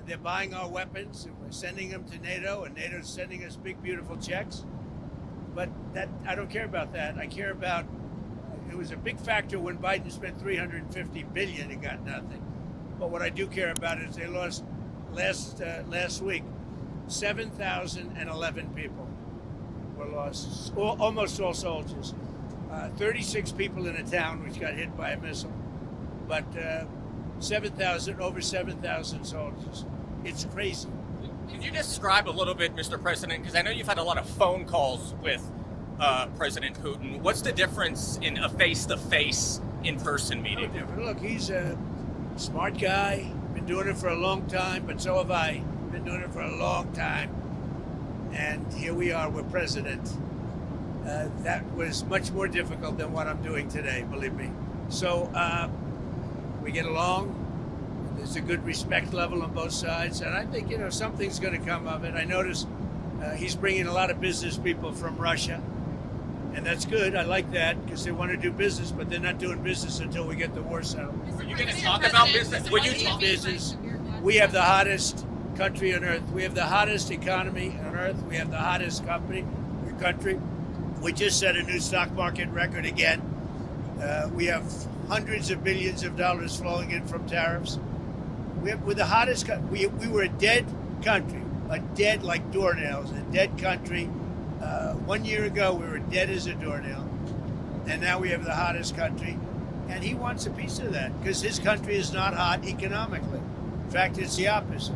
they're buying our weapons, and we're sending them to NATO, and NATO's sending us big, beautiful checks. But that I don't care about that. I care about, it was a big factor when Biden spent $350 billion and got nothing. But what I do care about is they lost last week, 7,011 people were lost, almost all soldiers. 36 people in a town which got hit by a missile, but over 7,000 soldiers. It's crazy. Can you describe a little bit, Mr. President, because I know you've had a lot of phone calls with President Putin. What's the difference in a face-to-face, in-person meeting? Look, he's a smart guy, been doing it for a long time, but so have I. Been doing it for a long time. And here we are, we're president. That was much more difficult than what I'm doing today, believe me. So we get along. There's a good respect level on both sides. And I think, something's going to come of it. I noticed he's bringing a lot of business people from Russia. And that's good. I like that because they want to do business, but they're not doing business until we get the war settled. Are you going to talk about business? Will you talk business? We have the hottest country on earth. We have the hottest economy on earth. We have the hottest country. We just set a new stock market record again. We have hundreds of billions of dollars flowing in from tariffs. We're the hottest country. We were a dead country, like doornails, a dead country. 1 year ago, we were dead as a doornail, and now we have the hottest country. And he wants a piece of that because his country is not hot economically. In fact, it's the opposite.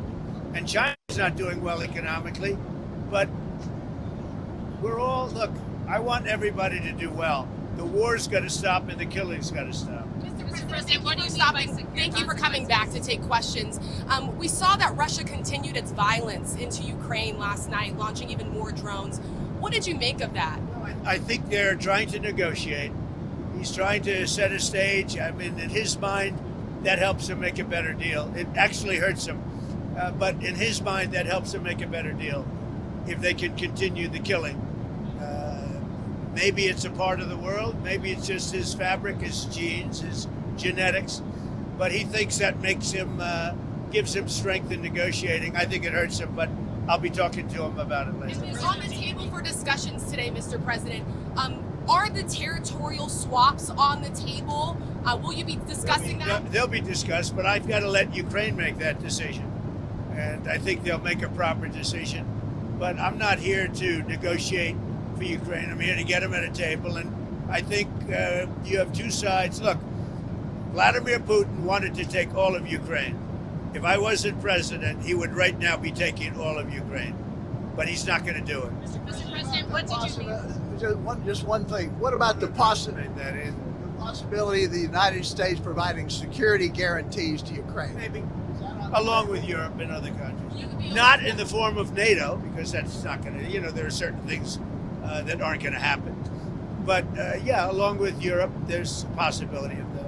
And China's not doing well economically, but look, I want everybody to do well. The war's got to stop and the killing's got to stop. Mr. President, what do you stop? Thank you for coming back to take questions. We saw that Russia continued its violence into Ukraine last night, launching even more drones. What did you make of that? I think they're trying to negotiate. He's trying to set a stage. I mean, in his mind, that helps him make a better deal. It actually hurts him. But in his mind, that helps him make a better deal if they can continue the killing. Maybe it's a part of the world. Maybe it's just his fabric, his genes, his genetics. But he thinks that makes him, gives him strength in negotiating. I think it hurts him, but I'll be talking to him about it later. On the table for discussions today, Mr. President, are the territorial swaps on the table? Will you be discussing that? They'll be discussed, but I've got to let Ukraine make that decision. And I think they'll make a proper decision. But I'm not here to negotiate for Ukraine. I'm here to get them at a table. And I think you have two sides. Look, Vladimir Putin wanted to take all of Ukraine. If I wasn't president, he would right now be taking all of Ukraine. But he's not going to do it. Mr. President, what did you mean? Just one thing. What about the possibility of the United States providing security guarantees to Ukraine? Maybe. Along with Europe and other countries. Not in the form of NATO, because that's not going to, there are certain things that aren't going to happen. But along with Europe, there's a possibility of that.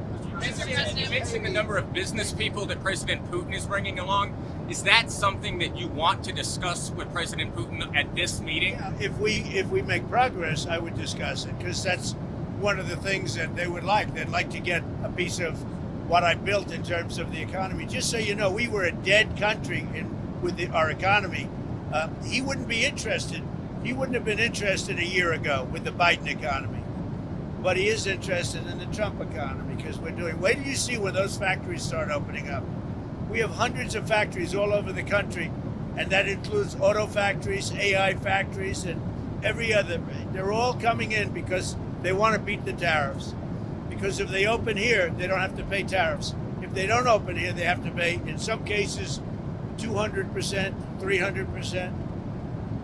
You mentioned the number of business people that President Putin is bringing along. Is that something that you want to discuss with President Putin at this meeting? Yeah, if we make progress, I would discuss it, because that's one of the things that they would like. They'd like to get a piece of what I built in terms of the economy. Just so you know, we were a dead country with our economy. He wouldn't be interested. He wouldn't have been interested a year ago with the Biden economy. But he is interested in the Trump economy because wait till you see when those factories start opening up. We have hundreds of factories all over the country, and that includes auto factories, AI factories, and every other. They're all coming in because they want to beat the tariffs. Because if they open here, they don't have to pay tariffs. If they don't open here, they have to pay, in some cases, 200%, 300%.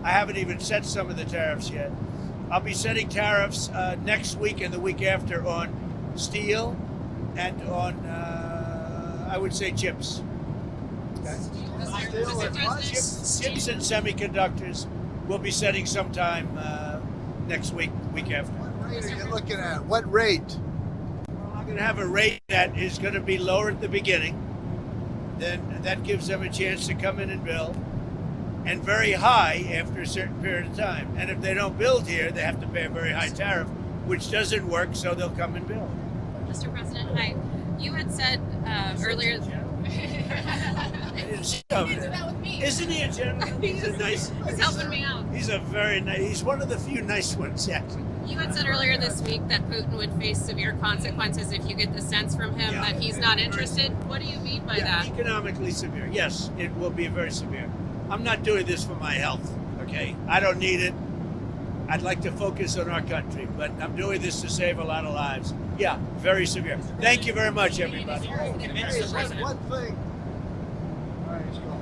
I haven't even set some of the tariffs yet. I'll be setting tariffs next week and the week after on steel and on, I would say, chips. Okay. Chips and semiconductors. We'll be setting sometime next week, week after. What rate are you looking at? What rate? I'm going to have a rate that is going to be lower at the beginning. Then that gives them a chance to come in and build. And very high after a certain period of time. And if they don't build here, they have to pay a very high tariff, which doesn't work, so they'll come and build. Mr. President, hi. You had said earlier I didn't see him over He did there. that with me. Isn't he a gentleman? He's a nice. He's helping me out. He's a very nice. He's one of the few nice ones, actually. You had said earlier this week that Putin would face severe consequences if you get the sense from him Yeah. that he's not interested. What do you mean by Yeah, that? economically severe. Yes, it will be very severe. I'm not doing this for my health. Okay, I don't need it. I'd like to focus on our country, but I'm doing this to save a lot of lives. Yeah, very severe. Thank you very much, everybody. Mr. President. One thing. All right, let's go.